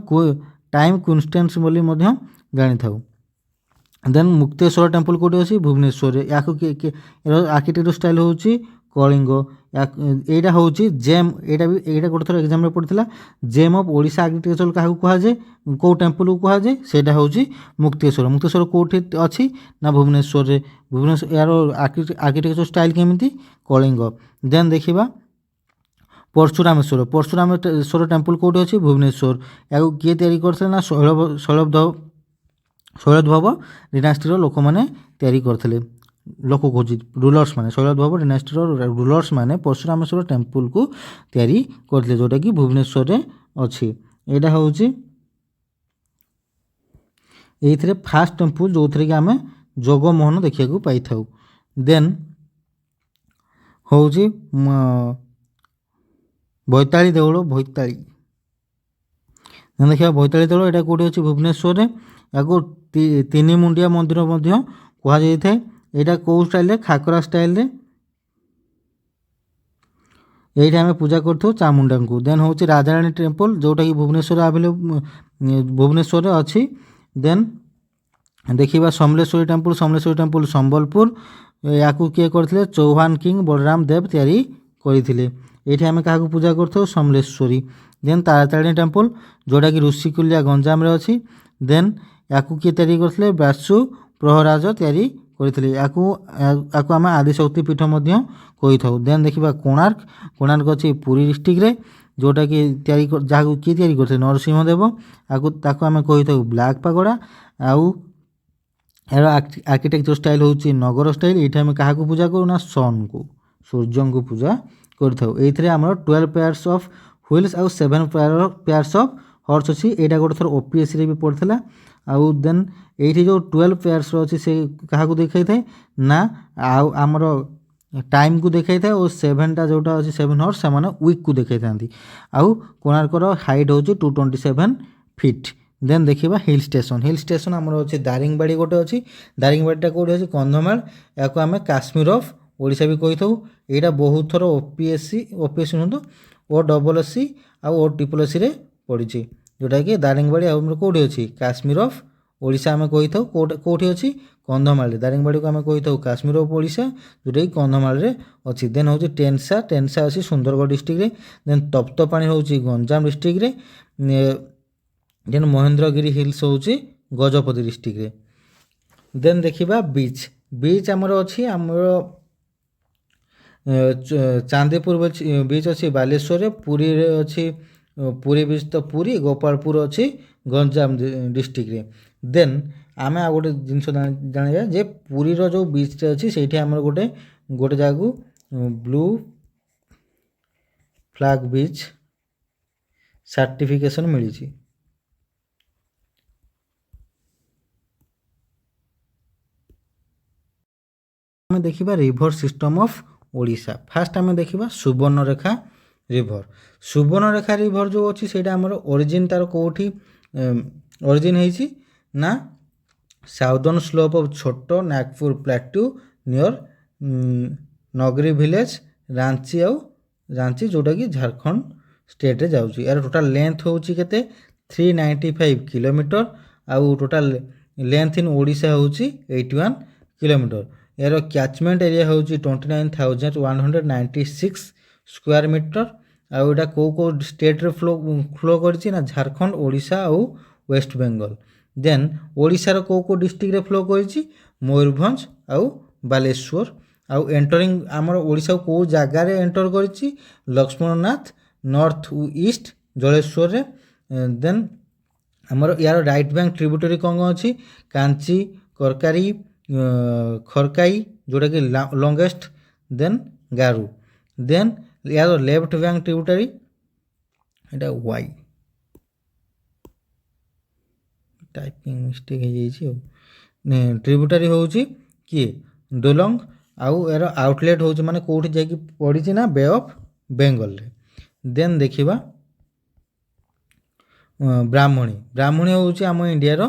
ଟାଇମ୍ କୁଇନ୍ଷ୍ଟେନ୍ସ ବୋଲି ମଧ୍ୟ ଜାଣିଥାଉ। ଦେନ୍ ମୁକ୍ତେଶ୍ୱର ଟେମ୍ପୁଲ କେଉଁଠି ଅଛି? ଭୁବନେଶ୍ୱରରେ। ୟାକୁ ଆର୍କିଟେକ୍ଚର ଷ୍ଟାଇଲ୍ ହେଉଛି କଳିଙ୍ଗ। ଏଇଟା ହେଉଛି ଜେମ୍। ଏଇଟା ଗୋଟେ ଥର ଏକ୍ଜାମ୍ରେ ପଡ଼ିଥିଲା। ଜେମ୍ ଅଫ୍ ଓଡ଼ିଶା ଆର୍କିଟେକ୍ଚର କାହାକୁ କୁହାଯାଏ? କେଉଁ ଟେମ୍ପୁଲକୁ କୁହାଯାଏ? ସେଇଟା ହେଉଛି ମୁକ୍ତେଶ୍ୱର। ମୁକ୍ତେଶ୍ୱର କେଉଁଠି ଅଛି ନା ଭୁବନେଶ୍ୱରରେ। ଏହାର ଆର୍କିଟେକ୍ଚର ଷ୍ଟାଇଲ୍ କେମିତି? କଳିଙ୍ଗ। ଦେନ୍ ଦେଖିବା ପରଶୁରାମେଶ୍ୱର ଟେମ୍ପୁଲ କେଉଁଠି ଅଛି? ଭୁବନେଶ୍ୱର। ୟାକୁ କିଏ ତିଆରି କରିଥିଲେ ନା ଶୈଳବ ଶୈଳୋଦ୍ଭବ ଡିନାଷ୍ଟିର ଲୋକମାନେ ତିଆରି କରିଥିଲେ। ଲୋକ କହୁଛି ରୁଲର୍ସ ମାନେ, ଶୈଳୋଦ୍ଭବ ଡିନାଷ୍ଟିର ରୁଲର୍ସ ମାନେ ପରଶୁରାମେଶ୍ୱର ଟେମ୍ପୁଲକୁ ତିଆରି କରିଥିଲେ, ଯେଉଁଟାକି ଭୁବନେଶ୍ୱରରେ ଅଛି। ଏଇଟା ହେଉଛି ଏଇଥିରେ ଫାଷ୍ଟ ଟେମ୍ପୁଲ ଯେଉଁଥିରେ କି ଆମେ ଜଗମୋହନ ଦେଖିବାକୁ ପାଇଥାଉ। ଦେନ୍ ହେଉଛି ବୈତାଳୀ ଦେଉଳ। ବୈତାଳୀ ଦେଖିବା ବୈତାଳୀ ଦେଉଳ ଏଇଟା କେଉଁଠି ଅଛି? ଭୁବନେଶ୍ୱରରେ। ୟାକୁ ତିନି ମୁଣ୍ଡିଆ ମନ୍ଦିର ମଧ୍ୟ କୁହାଯାଇଥାଏ। ଏଇଟା କେଉଁ ଷ୍ଟାଇଲରେ? ଖାକରା ଷ୍ଟାଇଲରେ। এইটা ଆମେ ପୂଜା କରିଥାଉ ଚାମୁଣ୍ଡାଙ୍କୁ। ଦେନ୍ ହେଉଛି ରାଜାରାଣୀ ଟେମ୍ପଲ୍, ଯେଉଁଟାକି ଭୁବନେଶ୍ୱରରେ ଅଛି। ଦେନ୍ ଦେଖିବା ସମଲେଶ୍ୱରୀ ଟେମ୍ପଲ୍। ସମଲେଶ୍ୱରୀ ଟେମ୍ପଲ୍ ସମ୍ବଲପୁର। ୟାକୁ କିଏ କରିଥିଲେ? ଚୌହାନ କିଙ୍ଗ ବଳରାମ ଦେବ ତିଆରି କରିଥିଲେ। ଏଇଠି ଆମେ କାହାକୁ ପୂଜା କରିଥାଉ? ସମଲେଶ୍ୱରୀ। ଦେନ୍ ତାରାତାରିଣୀ ଟେମ୍ପଲ୍, ଯେଉଁଟାକି ଋଷିକୁଲିଆ ଗଞ୍ଜାମରେ ଅଛି। ଦେନ୍ ୟାକୁ କିଏ ତିଆରି କରିଥିଲେ? ବ୍ୟାସୁ ପ୍ରହରାଜ ତିଆରି କରିଥିଲେ। ୟାକୁ ଆମେ ଆଦିଶକ୍ତି ପୀଠ ମଧ୍ୟ କହିଥାଉ। ଦେନ୍ ଦେଖିବା କୋଣାର୍କ। କୋଣାର୍କ ଅଛି ପୁରୀ ଡିଷ୍ଟ୍ରିକ୍ଟରେ, ଯେଉଁଟାକି ଯାହାକୁ କିଏ ତିଆରି କରିଥିଲେ? ନରସିଂହ ଦେବ। ତାକୁ ଆମେ କହିଥାଉ ବ୍ଲାକ୍ ପାଗୋଡ଼ା। ଆଉ ଏହାର ଆର୍କିଟେକ୍ଚର ଷ୍ଟାଇଲ୍ ହେଉଛି ନଗର ଷ୍ଟାଇଲ୍। ଏଇଠି ଆମେ କାହାକୁ ପୂଜା କରୁ? ନା ସନ୍କୁ, ସୂର୍ଯ୍ୟଙ୍କୁ ପୂଜା କରିଥାଉ। ଏଇଥିରେ ଆମର 12 ପେୟାର୍ସ ଅଫ୍ ହୁଇଲ୍ସ ଆଉ 7 ପେୟାର୍ସ ଅଫ୍ ହର୍ସ ଅଛି। ଏଇଟା ଗୋଟେ ଥର OPSCରେ ବି ପଡ଼ିଥିଲା। ଆଉ ଦେନ୍ ଏଇଠି ଯେଉଁ 12 ପେୟାର୍ସର ଅଛି ସେ କାହାକୁ ଦେଖାଇଥାଏ? ନା ଆଉ ଆମର ଟାଇମ୍କୁ ଦେଖାଇଥାଏ। ଓ 7ଟା ଯେଉଁଟା ଅଛି 7 ହର୍ସ ସେମାନେ ୱିକ୍କୁ ଦେଖାଇଥାନ୍ତି। ଆଉ କୋଣାର୍କର ହାଇଟ୍ ହେଉଛି 227 ଫିଟ୍। ଦେନ୍ ଦେଖିବା ହିଲ୍ ଷ୍ଟେସନ୍। ହିଲ୍ ଷ୍ଟେସନ୍ ଆମର ଅଛି ଦାରିଙ୍ଗବାଡ଼ି ଗୋଟେ ଅଛି। ଦାରିଙ୍ଗବାଡ଼ିଟା କେଉଁଠି ଅଛି? କନ୍ଧମାଳ। ୟାକୁ ଆମେ କାଶ୍ମୀର ଅଫ୍ ଓଡ଼ିଶା ବି କହିଥାଉ। ଏଇଟା ବହୁତ ଥର OPSC ନୁହଁନ୍ତୁ OSSC ଆଉ OSSCରେ ପଡ଼ିଛି, ଯେଉଁଟାକି ଦାରିଙ୍ଗବାଡ଼ି ଆମର କେଉଁଠି ଅଛି? କାଶ୍ମୀର ଅଫ୍ ଓଡ଼ିଶା ଆମେ କହିଥାଉ। କେଉଁଠି ଅଛି? କନ୍ଧମାଳରେ। ଦାରିଙ୍ଗବାଡ଼ିକୁ ଆମେ କହିଥାଉ କାଶ୍ମୀର ଅଫ୍ ଓଡ଼ିଶା, ଯେଉଁଟାକି କନ୍ଧମାଳରେ ଅଛି। ଦେନ୍ ହେଉଛି ଟେନ୍ସା। ଟେନ୍ସା ଅଛି ସୁନ୍ଦରଗଡ଼ ଡିଷ୍ଟ୍ରିକ୍ଟରେ। ଦେନ୍ ତପ୍ତପାଣି ହେଉଛି ଗଞ୍ଜାମ ଡିଷ୍ଟ୍ରିକ୍ଟରେ। ଦେନ୍ ମହେନ୍ଦ୍ରଗିରି ହିଲ୍ସ ହେଉଛି ଗଜପତି ଡିଷ୍ଟ୍ରିକ୍ଟରେ। ଦେନ୍ ଦେଖିବା ବିଚ୍। ବିଚ୍ ଆମର ଅଛି ଚାନ୍ଦିପୁର ବିଚ୍ ଅଛି ବାଲେଶ୍ୱରରେ। ପୁରୀରେ ଅଛି ପୁରୀ ବିଚ୍, ତ ପୁରୀ। ଗୋପାଳପୁର ଅଛି ଗଞ୍ଜାମ ଡିଷ୍ଟ୍ରିକ୍ଟରେ। ଦେନ୍ ଆମେ ଆଉ ଗୋଟେ ଜିନିଷ ଜାଣିବା ଯେ ପୁରୀର ଯେଉଁ ବିଚ୍ଟା ଅଛି ସେଇଠି ଆମର ଗୋଟେ ଜାଗାକୁ ବ୍ଲୁ ଫ୍ଲାଗ୍ ବିଚ୍ ସାର୍ଟିଫିକେସନ୍ ମିଳିଛି। ଆମେ ଦେଖିବା river system of Odisha. First ଆମେ ଦେଖିବା ସୁବର୍ଣ୍ଣରେଖା ରିଭର। ସୁବର୍ଣ୍ଣରେଖା ରିଭର ଯେଉଁ ଅଛି ସେଇଟା ଆମର ଅରିଜିନ୍ ତାର କେଉଁଠି ଅରିଜିନ୍ ହେଇଛି? ନା ସାଉଦର୍ନ ସ୍ଲୋପ୍ ଅଫ୍ ଛୋଟ ନାଗପୁର ପ୍ଲାଟ୍ୟୁ ନିୟର ନଗରୀ ଭିଲେଜ ରାଞ୍ଚି ଯେଉଁଟାକି ଝାଡ଼ଖଣ୍ଡ ଷ୍ଟେଟ୍ରେ ଯାଉଛି। ଏହାର ଟୋଟାଲ୍ ଲେନ୍ଥ ହେଉଛି କେତେ? 395 କିଲୋମିଟର। ଆଉ ଟୋଟାଲ୍ ଲେନ୍ଥ ଇନ୍ ଓଡ଼ିଶା ହେଉଛି 81 କିଲୋମିଟର। ଏହାର କ୍ୟାଚମେଣ୍ଟ ଏରିଆ ହେଉଛି 29,196 ସ୍କୋୟାର ମିଟର। ଆଉ ଏଇଟା କେଉଁ ଷ୍ଟେଟ୍ରେ ଫ୍ଲୋ କରିଛି? ନା ଝାଡ଼ଖଣ୍ଡ, ଓଡ଼ିଶା ଆଉ ୱେଷ୍ଟ ବେଙ୍ଗଲ। ଦେନ୍ ଓଡ଼ିଶାର କେଉଁ ଡିଷ୍ଟ୍ରିକ୍ଟରେ ଫ୍ଲୋ କରିଛି? ମୟୂରଭଞ୍ଜ ଆଉ ବାଲେଶ୍ୱର। ଆଉ ଏଣ୍ଟରିଂ ଆମର ଓଡ଼ିଶାକୁ କେଉଁ ଜାଗାରେ ଏଣ୍ଟର କରିଛି? ଲକ୍ଷ୍ମଣନାଥ ନର୍ଥ ଇଷ୍ଟ ଜଳେଶ୍ୱରରେ। ଦେନ୍ ଆମର ୟାର ରାଇଟ୍ ବ୍ୟାଙ୍କ ଟ୍ରିବ୍ୟୁଟରୀ କ'ଣ ଅଛି? କାଞ୍ଚି, କରକାରୀ, ଖରକାଇ ଯେଉଁଟାକି ଲଙ୍ଗେଷ୍ଟ। ଦେନ୍ ଗାରୁ। ଦେନ୍ ୟାର ଲେଫ୍ଟ ବ୍ୟାଙ୍କ ଟ୍ରିବ୍ୟୁଟରୀ ଏଇଟା ୱାଇ, ଟାଇପିଂ ମିଷ୍ଟେକ୍ ହେଇଯାଇଛି ଆଉ। ଟ୍ରିବ୍ୟୁଟାରୀ ହେଉଛି କିଏ? ଡୋଲଙ୍ଗ। ଆଉ ଏହାର ଆଉଟଲେଟ୍ ହେଉଛି ମାନେ କେଉଁଠି ଯାଇକି ପଡ଼ିଛି? ନା ବେ ଅଫ୍ ବେଙ୍ଗଲରେ। ଦେନ୍ ଦେଖିବା ବ୍ରାହ୍ମଣୀ। ବ୍ରାହ୍ମଣୀ ହେଉଛି ଆମ ଇଣ୍ଡିଆର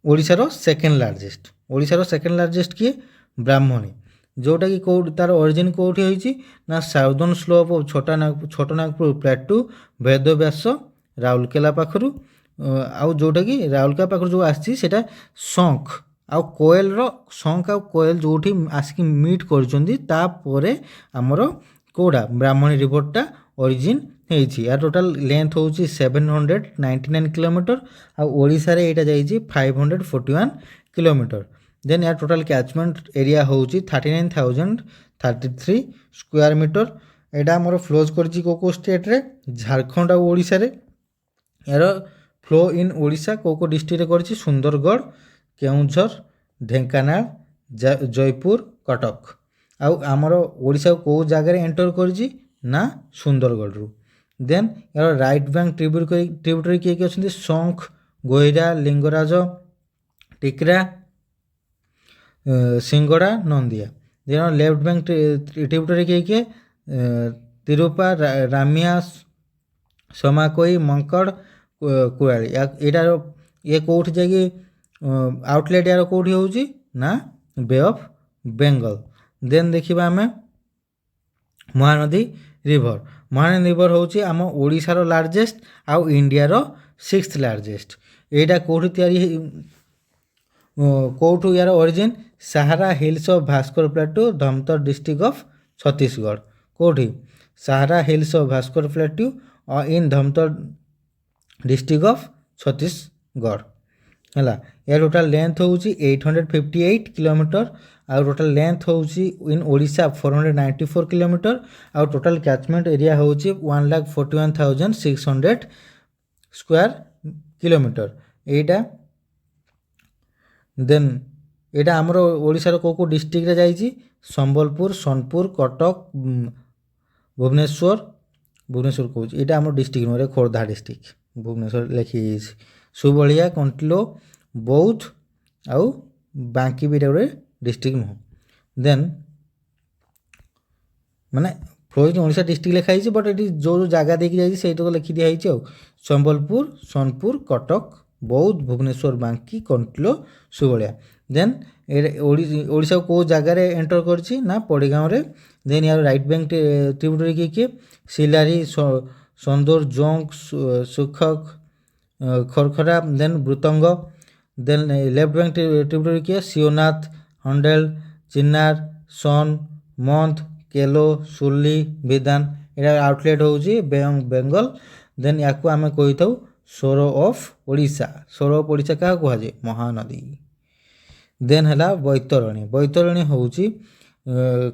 ଓଡ଼ିଶାର ସେକେଣ୍ଡ ଲାର୍ଜେଷ୍ଟ। ଓଡ଼ିଶାର ସେକେଣ୍ଡ ଲାର୍ଜେଷ୍ଟ କିଏ? ବ୍ରାହ୍ମଣୀ। ଯେଉଁଟାକି କେଉଁଠି ତାର ଅରିଜିନ୍ କେଉଁଠି ହେଇଛି? ନା southern slope of Chhotanagpur plateau Vedvyas Rourkela ପାଖରୁ। ଆଉ ଯେଉଁଟାକି ରାଉରକେଲା ପାଖରୁ ଯେଉଁ ଆସିଛି ସେଇଟା ଶଙ୍ଖ ଆଉ କୋଏଲ ଯେଉଁଠି ଆସିକି ମିଟ୍ କରିଛନ୍ତି ତାପରେ ଆମର କେଉଁଟା ବ୍ରାହ୍ମଣୀ ରିଭରଟା ଅରିଜିନ୍ ହେଇଛି। ୟାର ଟୋଟାଲ୍ ଲେନ୍ଥ ହେଉଛି 799 କିଲୋମିଟର। ଆଉ ଓଡ଼ିଶାରେ ଏଇଟା ଯାଇଛି 541 କିଲୋମିଟର। ଦେନ୍ ୟାର ଟୋଟାଲ୍ କ୍ୟାଚମେଣ୍ଟ ଏରିଆ ହେଉଛି 39,033 ସ୍କୋୟାର ମିଟର। ଏଇଟା ଆମର ଫ୍ଲୋଜ୍ କରିଛି କେଉଁ ଷ୍ଟେଟ୍ରେ? ଝାଡ଼ଖଣ୍ଡ ଆଉ ଓଡ଼ିଶାରେ। ଏହାର फ्लो इन ओडिशा को डिस्ट्रिक्ट कर सुंदरगढ़ केउझर ढेंकानाल जयपुर कटक आउ आमर ओडिशा को जगार एंटर करछि ना सुंदरगढ़ रु। देन यार राइट बैंक ट्रिब्यूटरी किए किए अच्छे शंख गोईरा लिंगराज टिकरा सिंगड़ा नंदिया। देन लेफ्ट बैंक ट्रिब्यूटरी किए किए तिरुपा रामिया समाकोई मंकड़ कुराड़ी यार ये कौट जाकि आउटलेट यार कौटी होची ना बे ऑफ बेंगल। देन देखिबा आमे महानदी रिवर। महानदी रिवर होची आम ओडिशार लार्जेस्ट आउ इंडियार 6th लार्जेस्ट। एटा कौटी तैयारी कौटू यार origin Sihawa hills of Bastar plateau Dhamtari district of Chhattisgarh. कौटी Sihawa hills of Bastar plateau in Dhamtari district of Chhattisgarh है। यार टोटाल लेंथ होची 858 किलोमीटर आउ टोटाल लेंथ होची इन ओडिशा 494 किलोमीटर आउ टोटाल कैचमेंट एरिया होची 1,41,600 स्क्वायर किलोमीटर एटा। देन एटा आमर ओडिशार को डिस्ट्रिक्ट रे जाइछि संबलपुर सोनपुर कटक भुवनेश्वर कहूँ यहाँ आम डिस्ट्रिक्ट नुहे खोर्धा डिस्ट्रिक्ट भुवनेश्वर लिखी सुबलिया कंटिलो बौद्ध आउ बांकी भी गोटे डिस्ट्रिक्ट नुह। देन माने फ्लोइंग ओडिशा डिस्ट्रिक्ट लिखाई बट ये जो जगह देखिए जाइए से लिखि दिखाई संबलपुर सोनपुर कटक बौद्ध भुवनेश्वर बांकी कंटिलो सुबलिया। देन ओडिशा को जगार एंटर करछि ना पड़ीगाँव रे। देन यार राइट बैंक ट्रिब्यूटरी किए किए सिलारी संदूर जोंक सुखक खरखरा देन ब्रुतंग। देन लेफ्ट बैंक ट्रिब्यूटरी किए शिवनाथ हंडेल चिन्नार सन मंथ केलो सुरली विधान यहाँ आउटलेट होची बेंगल। देन या आम कही था सोरो ऑफ ओडिशा। सोरो ऑफ ओडिशा क्या कहुए महानदी। देन है बैतरणी। बैतरणी होची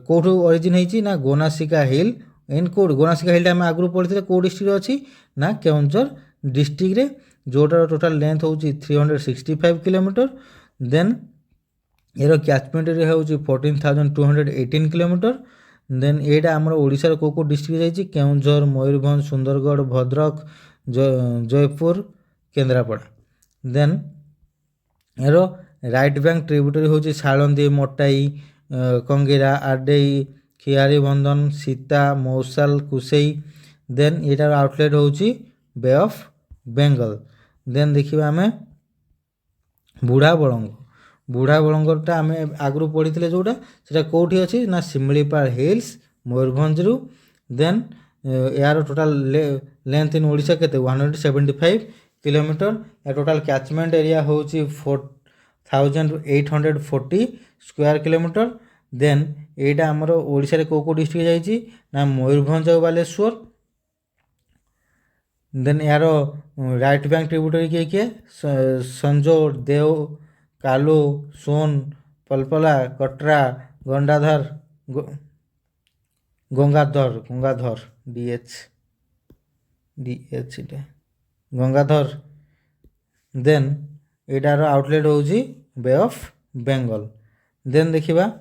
कौटू ओरिजिन होची ना गोनासिका हिल इन कौट गोनासिका हिल आम आगु पढ़ी कौ डिस्ट्रिक्ट अच्छी ना केउझर डिस्ट्रिक्ट रे जोटार टोटाल लेंथ होची 365 किलोमीटर। देन यार कैचमेंट एरिया होची 14,218 किलोमीटर। देन एटा आमर ओडिशार को डिस्ट्रिक्ट जाइए केउझर मयूरभंज सुंदरगढ़ भद्रक जयपुर केन्द्रापड़ा। देन यार राइट बैंक ट्रिब्यूटरी होची सालंदी मोटाई कंगीरा आरडेई खियारी बंधन सीता मौसाल कुसेई। देन यार आउटलेट होची बे ऑफ बेंगल। देन देखिए आम बुढ़ा बड़ंग। बुढ़ा बड़ंगटा आम आगु पढ़ी जोटा से कौटी अच्छी ना शिमिलीपाल हिल्स मयूरभंज रु। देन यार टोटाल लेंथ इन ओडिशा के 175 किलोमीटर। या टोटाल कैचमेंट एरिया होची 4,840 स्क्वायर किलोमीटर। देन एटा आमर ओडिशा को डिस्ट्रिक्ट जाइए ना मयूरभंज और बालेश्वर। देन यार राइट बैंक ट्रिब्यूटरी किए किए संजोर देव कालू सोन पलपला कटरा गंगाधर गंगाधर डीएच गंगाधर। देन एटार आउटलेट होची बे ऑफ बेंगल। देन देखिबा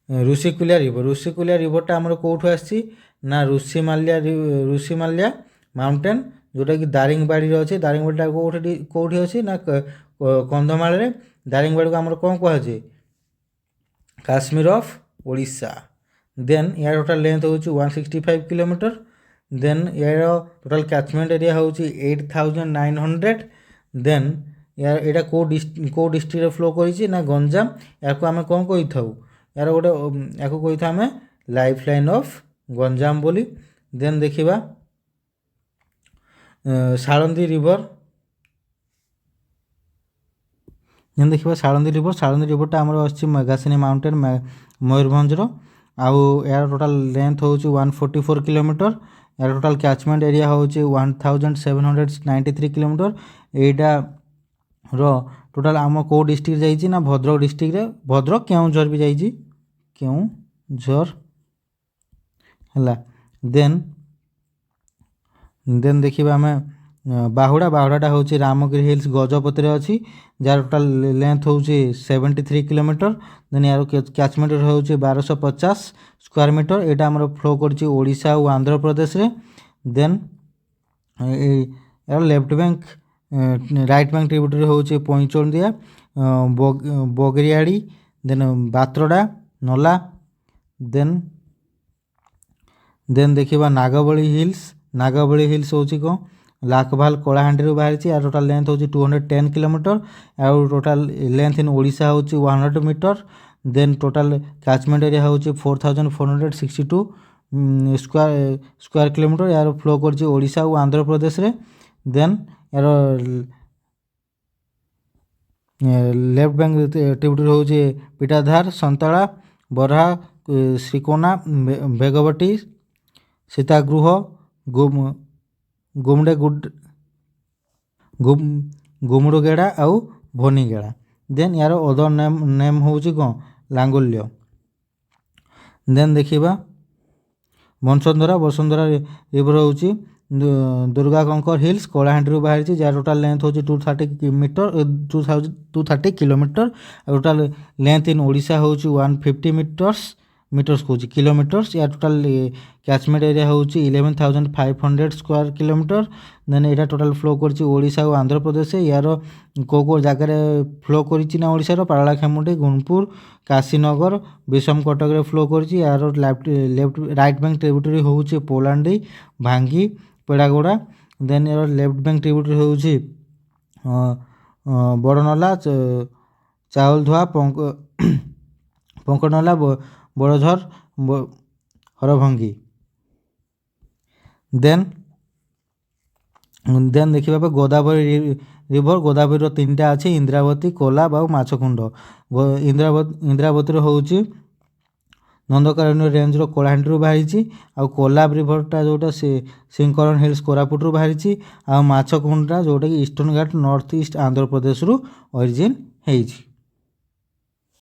ऋषिकुलिया रिवर। ऋषिकुलिया रिवरटा आमर कौटू आसी ना ऋषिमाल्या माउंटेन जोटा कि दारिंगबाड़ी अच्छे। दारिंगबाड़ी कौटी अच्छी ना कंधमाल रे। दारिंगबाड़ी को आमर कौन कहुए काश्मीर ऑफ ओडिशा। देन यार टोटाल लेंथ होची 165 किलोमीटर। देन यार टोटाल कैचमेंट एरिया होची 8,900। देन यार यहाँ कौ डिस्ट्रिक्ट फ्लो करी ना गंजाम। या आम कौन कही था यार गोटे या कही था आम लाइफ लाइन ऑफ गंजाम बोली। देन देखिबा सालंदी रिवर। देन देखिबा सालंदी रिवर। सालंदी रिवरटा आमर अच्छी मेगासिनी माउंटेन मयूरभंज आउ यार टोटाल लेंथ होची 144 किलोमीटर। यार टोटाल कैचमेंट एरिया होची 1,793 किलोमीटर। एटा रो टोटाल आम को डिस्ट्रिक्ट जाइए ना भद्रक डिस्ट्रिक्ट रे भद्रक केउझर भी जाइए केउझर है। देन देखिए आम ବାହୁଡ଼ାଟା ହେଉଛି ରାମଗିରି ହିଲ୍ସ ଗଜପତିରେ ଅଛି, ଯାହାର ଟୋଟାଲ୍ ଲେନ୍ଥ ହେଉଛି 73 କିଲୋମିଟର। ଦେନ୍ ୟାର କ୍ୟାଚମେଣ୍ଟ ହେଉଛି 1250 ସ୍କୋୟାର ମିଟର। ଏଇଟା ଆମର ଫ୍ଲୋ କରୁଛି ଓଡ଼ିଶା ଆଉ ଆନ୍ଧ୍ରପ୍ରଦେଶରେ। ଦେନ୍ ୟାର ଲେଫ୍ଟ ବ୍ୟାଙ୍କ ରାଇଟ୍ ବ୍ୟାଙ୍କ ଟ୍ରିବ୍ୟୁଟରି ହେଉଛି ପଇଁଚନ୍ଦିଆ, ବଗରିଆଡ଼ି, ଦେନ୍ ବାତ୍ରଡ଼ା, ନଲା। ଦେନ୍ ଦେଖିବା ନାଗବଳି ହିଲ୍ସ। ନାଗବଳି ହିଲ୍ସ ହେଉଛି କ'ଣ, ଲାଖଭାଲ କଳାହାଣ୍ଡିରୁ ବାହାରିଛି। ୟାର ଟୋଟାଲ୍ ଲେନ୍ଥ ହେଉଛି 210 କିଲୋମିଟର। ଆଉ ଟୋଟାଲ୍ ଲେନ୍ଥ ଇନ୍ ଓଡ଼ିଶା ହେଉଛି 100 ମିଟର। ଦେନ୍ ଟୋଟାଲ୍ କ୍ୟାଚମେଣ୍ଟ ଏରିଆ ହେଉଛି 4462 ସ୍କୋୟାର କିଲୋମିଟର। ୟାର ଫ୍ଲୋ କରୁଛି ଓଡ଼ିଶା ଆଉ ଆନ୍ଧ୍ରପ୍ରଦେଶରେ। ଦେନ୍ ୟାର ଲେଫ୍ଟ ବ୍ୟାଙ୍କ ଟ୍ରିବ୍ୟୁଟରି ହେଉଛି ପିଟାଧାର, ସନ୍ତାଳା, ବରହା, ଶ୍ରୀକୋନା, ବେଗବତୀ, ସୀତାଗୃହ, ଗୁମୁଡ଼ୁଗେଡ଼ା ଆଉ ଭୋନିଗେଡ଼ା। ଦେନ୍ ୟାର ଅଦର ନେମ୍ ହେଉଛି କ'ଣ, ଲାଙ୍ଗୁଲ୍ୟ। ଦେନ୍ ଦେଖିବା ବଂଶଧରା ରିଭର ହେଉଛି ଦୁର୍ଗା କଙ୍କର ହିଲ୍ସ କଳାହାଣ୍ଡିରୁ ବାହାରିଛି, ଯାହାର ଟୋଟାଲ୍ ଲେନ୍ଥ ହେଉଛି 230 କିଲୋମିଟର। ଆଉ ଟୋଟାଲ୍ ଲେନ୍ଥ ଇନ୍ ଓଡ଼ିଶା ହେଉଛି 150 ମିଟର୍ସ କହୁଛି କିଲୋମିଟର୍ସ। ୟା ଟୋଟାଲ୍ କ୍ୟାଚମେଣ୍ଟ ଏରିଆ ହେଉଛି 11,500 ସ୍କୋୟାର କିଲୋମିଟର। ଦେନ୍ ଏଇଟା ଟୋଟାଲ୍ ଫ୍ଲୋ କରିଛି ଓଡ଼ିଶା ଆଉ ଆନ୍ଧ୍ରପ୍ରଦେଶ। ୟାର କେଉଁ ଜାଗାରେ ଫ୍ଲୋ କରିଛି ନା ଓଡ଼ିଶାର ପାରଳାଖେମୁଣ୍ଡି, ଗୁଣପୁର, କାଶୀନଗର, ବିଷମ କଟକରେ ଫ୍ଲୋ କରିଛି। ୟାର ରାଇଟ୍ ବ୍ୟାଙ୍କ ଟ୍ରିବ୍ୟୁଟରି ହେଉଛି ପୋଲାଣ୍ଡି, ଭାଙ୍ଗି, ପେଡ଼ାଗୋଡ଼ା। ଦେନ୍ ୟାର ଲେଫ୍ଟ ବ୍ୟାଙ୍କ ଟ୍ରିବ୍ୟୁଟରି ହେଉଛି ବଡ଼ନଲା, ଚାଉଲଧୁଆ, ପଙ୍କନଲା, ବଡ଼ଝର, ହରଭଙ୍ଗୀ। ଦେନ୍ ଦେଖିବା ପାଇଁ ଗୋଦାବରୀ ରିଭର। ଗୋଦାବରୀର 3ଟା ଅଛି, ଇନ୍ଦ୍ରାବତୀ, କୋଲାବ ଆଉ ମାଛକୁଣ୍ଡ। ଇନ୍ଦ୍ରାବତୀର ହେଉଛି ନନ୍ଦକାରଣ୍ୟ ରେଞ୍ଜର କଳାହାଣ୍ଡିରୁ ବାହାରିଛି। ଆଉ କୋଲାବ ରିଭରଟା ଯେଉଁଟା ସିଙ୍କରଣ ହିଲ୍ସ କୋରାପୁଟରୁ ବାହାରିଛି। ଆଉ ମାଛକୁଣ୍ଡଟା ଯେଉଁଟାକି ଇଷ୍ଟର୍ଣ୍ଣ ଘାଟ ନର୍ଥ ଇଷ୍ଟ ଆନ୍ଧ୍ରପ୍ରଦେଶରୁ ଅରିଜିନ୍ ହେଇଛି।